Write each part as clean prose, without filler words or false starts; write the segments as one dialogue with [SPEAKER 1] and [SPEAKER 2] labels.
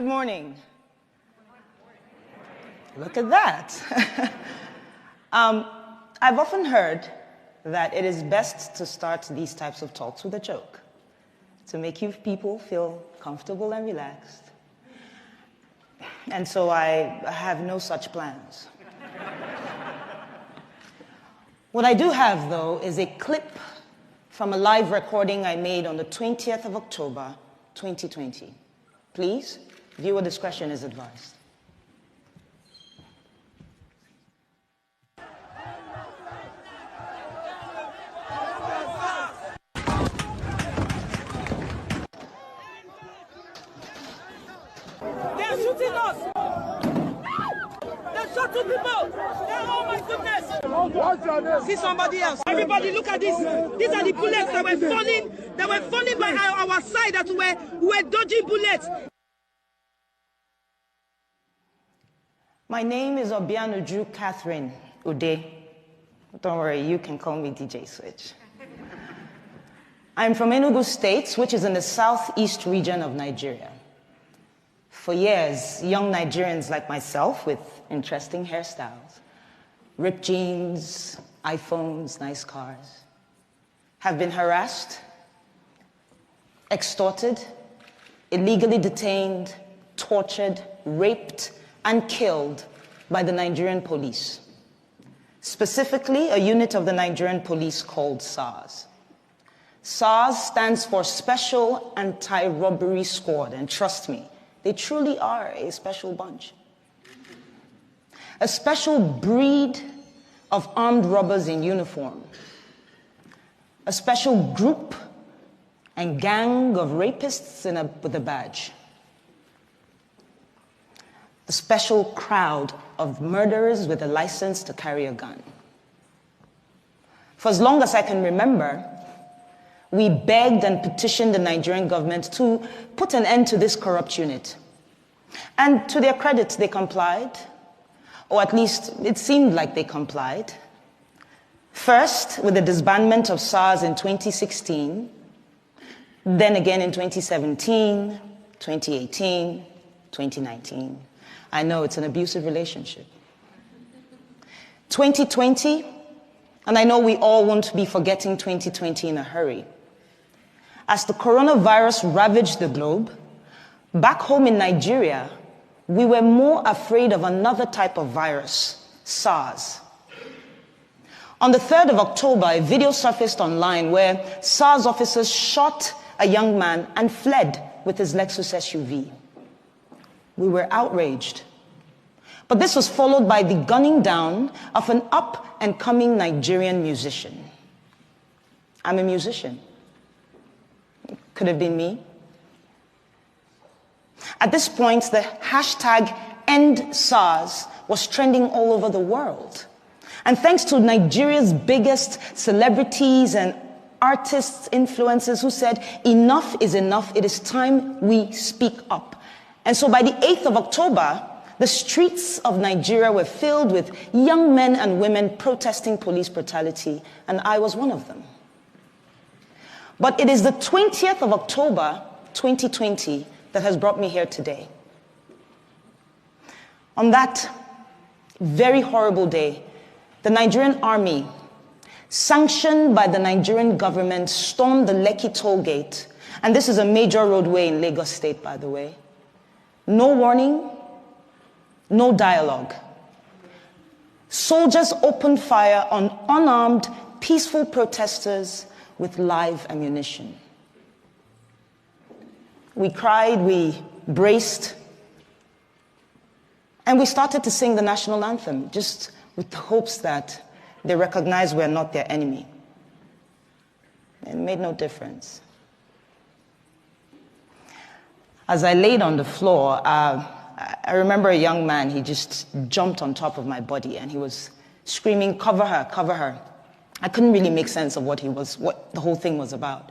[SPEAKER 1] Good morning. Look at that. I've often heard that it is best to start these types of talks with a joke to make you people feel comfortable and relaxed. And so I have no such plans. What I do have, though, is a clip from a live recording I made on the 20th of October, 2020. Please, viewer discretion is advised.
[SPEAKER 2] They're shooting us! They shot two people! Oh my goodness!
[SPEAKER 3] What's your name?
[SPEAKER 2] See somebody else. Everybody look at this. These are the bullets that were falling by our side that we were dodging bullets.
[SPEAKER 1] My name is Obianuju Catherine Ude. Don't worry, you can call me DJ Switch. I'm from Enugu State, which is in the southeast region of Nigeria. For years, young Nigerians like myself with interesting hairstyles, ripped jeans, iPhones, nice cars, have been harassed, extorted, illegally detained, tortured, raped, and killed by the Nigerian police. Specifically, a unit of the Nigerian police called SARS. SARS stands for Special Anti-Robbery Squad, and trust me, they truly are a special bunch. A special breed of armed robbers in uniform. A special group and gang of rapists with a badge. A special crowd of murderers with a license to carry a gun. For as long as I can remember, we begged and petitioned the Nigerian government to put an end to this corrupt unit. And to their credit, they complied, or at least it seemed like they complied. First, with the disbandment of SARS in 2016, then again in 2017, 2018, 2019. I know it's an abusive relationship. 2020, and I know we all won't be forgetting 2020 in a hurry. As the coronavirus ravaged the globe, back home in Nigeria, we were more afraid of another type of virus, SARS. On the 3rd of October, a video surfaced online where SARS officers shot a young man and fled with his Lexus SUV. We were outraged. But this was followed by the gunning down of an up-and-coming Nigerian musician. I'm a musician. Could have been me. At this point, the hashtag #EndSARS was trending all over the world. And thanks to Nigeria's biggest celebrities and artists, influencers who said, enough is enough, it is time we speak up. And so by the 8th of October, the streets of Nigeria were filled with young men and women protesting police brutality, and I was one of them. But it is the 20th of October, 2020, that has brought me here today. On that very horrible day, the Nigerian army, sanctioned by the Nigerian government, stormed the Lekki toll gate, and this is a major roadway in Lagos State, by the way. No warning, no dialogue. Soldiers opened fire on unarmed, peaceful protesters with live ammunition. We cried, we braced, and we started to sing the national anthem, just with the hopes that they recognize we're not their enemy. It made no difference. As I laid on the floor, I remember a young man, he just jumped on top of my body and he was screaming, "Cover her, cover her." I couldn't really make sense of what the whole thing was about.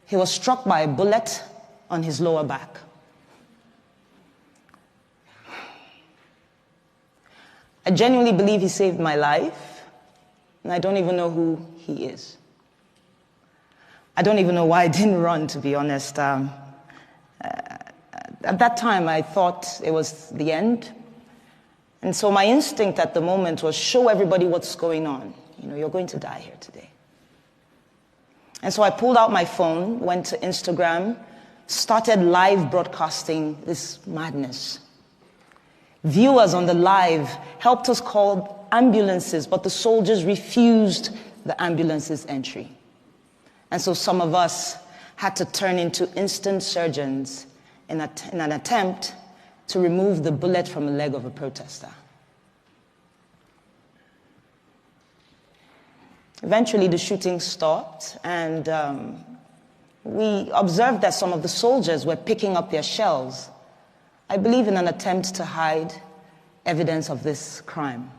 [SPEAKER 1] He was struck by a bullet on his lower back. I genuinely believe he saved my life, and I don't even know who he is. I don't even know why I didn't run, to be honest. At that time, I thought it was the end. And so my instinct at the moment was show everybody what's going on. You know, you're going to die here today. And so I pulled out my phone, went to Instagram, started live broadcasting this madness. Viewers on the live helped us call ambulances, but the soldiers refused the ambulance's entry. And so some of us had to turn into instant surgeons in an attempt to remove the bullet from the leg of a protester. Eventually, the shooting stopped, and we observed that some of the soldiers were picking up their shells, I believe in an attempt to hide evidence of this crime.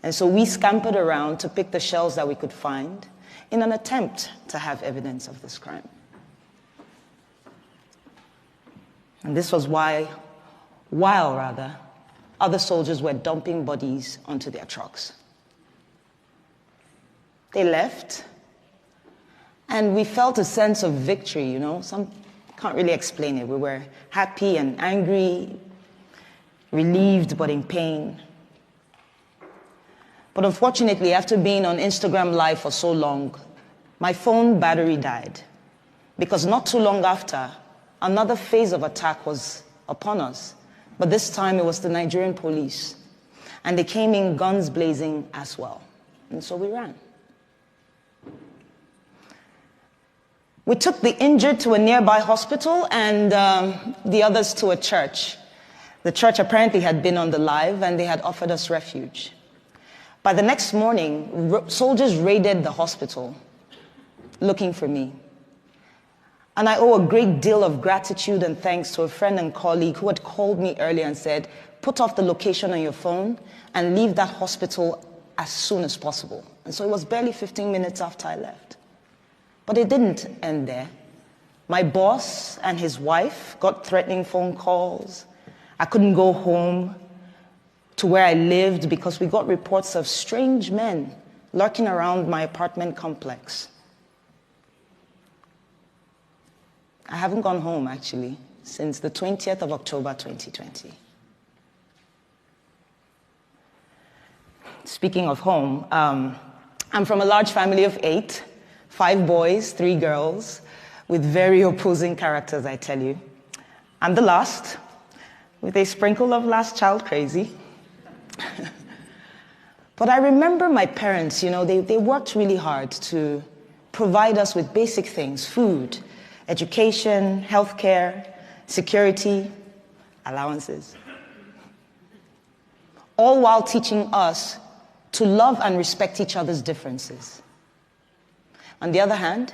[SPEAKER 1] And so we scampered around to pick the shells that we could find in an attempt to have evidence of this crime. And this was while other soldiers were dumping bodies onto their trucks. They left, and we felt a sense of victory, you know. Some can't really explain it. We were happy and angry, relieved but in pain. But unfortunately, after being on Instagram Live for so long, my phone battery died. Because not too long after, another phase of attack was upon us. But this time it was the Nigerian police. And they came in guns blazing as well. And so we ran. We took the injured to a nearby hospital and the others to a church. The church apparently had been on the live and they had offered us refuge. By the next morning, soldiers raided the hospital looking for me. And I owe a great deal of gratitude and thanks to a friend and colleague who had called me earlier and said, put off the location on your phone and leave that hospital as soon as possible. And so it was barely 15 minutes after I left. But it didn't end there. My boss and his wife got threatening phone calls. I couldn't go home to where I lived because we got reports of strange men lurking around my apartment complex. I haven't gone home, actually, since the 20th of October, 2020. Speaking of home, I'm from a large family of 8, 5 boys, 3 girls, with very opposing characters, I tell you. I'm the last, with a sprinkle of last child crazy. But I remember my parents, you know, they worked really hard to provide us with basic things: food, education, healthcare, security, allowances. All while teaching us to love and respect each other's differences. On the other hand,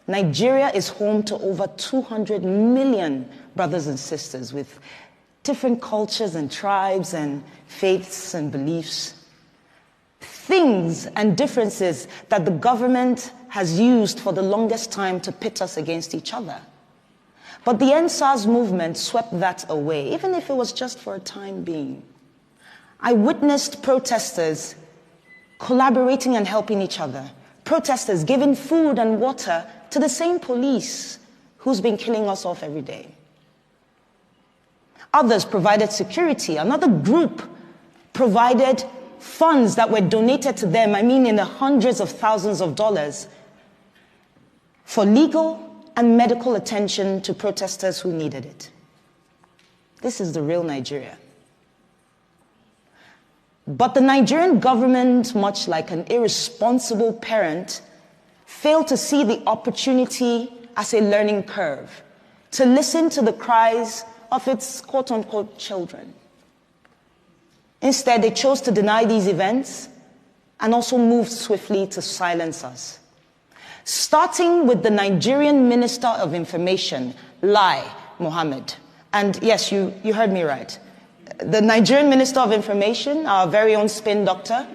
[SPEAKER 1] Nigeria is home to over 200 million brothers and sisters with different cultures and tribes and faiths and beliefs. Things and differences that the government has used for the longest time to pit us against each other. But the EndSARS movement swept that away, even if it was just for a time being. I witnessed protesters collaborating and helping each other. Protesters giving food and water to the same police who's been killing us off every day. Others provided security. Another group provided funds that were donated to them, I mean in the hundreds of thousands of dollars, for legal and medical attention to protesters who needed it. This is the real Nigeria. But the Nigerian government, much like an irresponsible parent, failed to see the opportunity as a learning curve, to listen to the cries of its quote-unquote children. Instead, they chose to deny these events and also moved swiftly to silence us. Starting with the Nigerian Minister of Information, Lai Mohammed. And yes, you heard me right. The Nigerian Minister of Information, our very own spin doctor.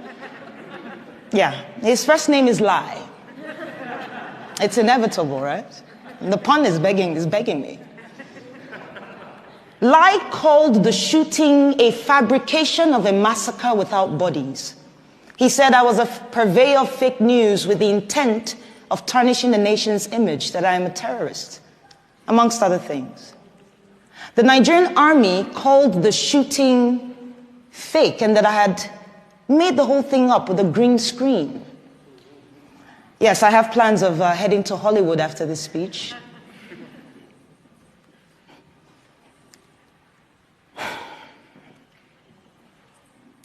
[SPEAKER 1] Yeah, his first name is Lai. It's inevitable, right? The pun is begging me. Lai called the shooting a fabrication of a massacre without bodies. He said I was a purveyor of fake news with the intent of tarnishing the nation's image, that I am a terrorist, amongst other things. The Nigerian army called the shooting fake and that I had made the whole thing up with a green screen. Yes, I have plans of heading to Hollywood after this speech.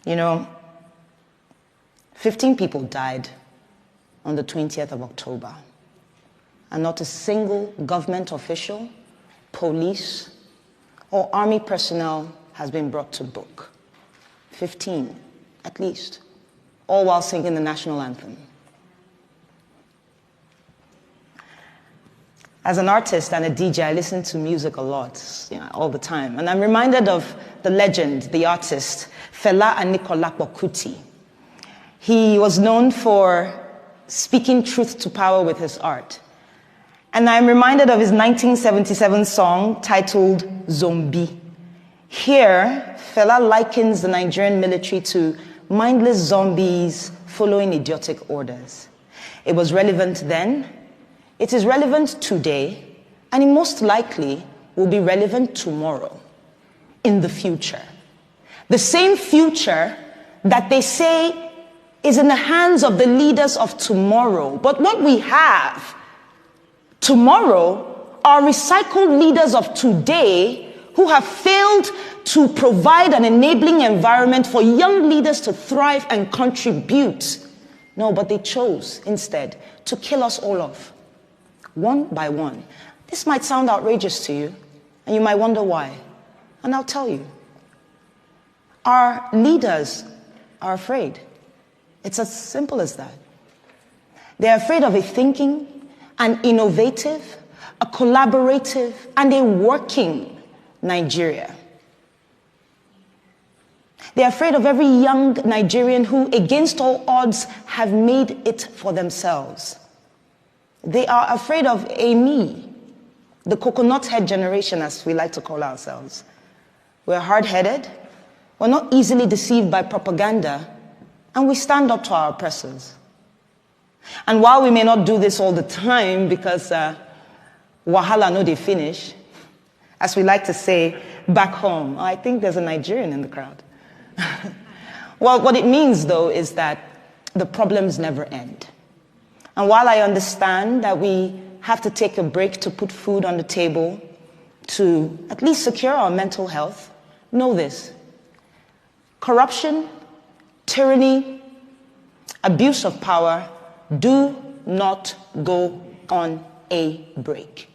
[SPEAKER 1] You know, 15 people died on the 20th of October, and not a single government official, police, or army personnel has been brought to book. 15, at least, all while singing the national anthem. As an artist and a DJ, I listen to music a lot, all the time. And I'm reminded of the legend, the artist, Fela Anikulapo Kuti. He was known for speaking truth to power with his art. And I'm reminded of his 1977 song titled Zombie. Here, Fela likens the Nigerian military to mindless zombies following idiotic orders. It was relevant then, it is relevant today, and it most likely will be relevant tomorrow, in the future. The same future that they say is in the hands of the leaders of tomorrow. But what we have tomorrow are recycled leaders of today who have failed to provide an enabling environment for young leaders to thrive and contribute. No, but they chose instead to kill us all off, one by one. This might sound outrageous to you, and you might wonder why. And I'll tell you. Our leaders are afraid. It's as simple as that. They're afraid of a thinking, an innovative, a collaborative, and a working Nigeria. They're afraid of every young Nigerian who, against all odds, have made it for themselves. They are afraid of a me, the coconut head generation, as we like to call ourselves. We're hard-headed, we're not easily deceived by propaganda, and we stand up to our oppressors. And while we may not do this all the time because wahala no dey finish, as we like to say back home, I think there's a Nigerian in the crowd. Well, what it means, though, is that the problems never end. And while I understand that we have to take a break to put food on the table, to at least secure our mental health, know this. Corruption, tyranny, abuse of power do not go on a break.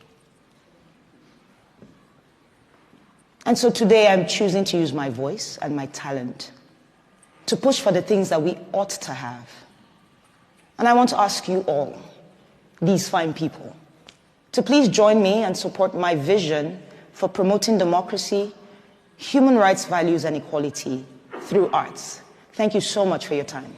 [SPEAKER 1] And so today I'm choosing to use my voice and my talent to push for the things that we ought to have. And I want to ask you all, these fine people, to please join me and support my vision for promoting democracy, human rights values, and equality through arts. Thank you so much for your time.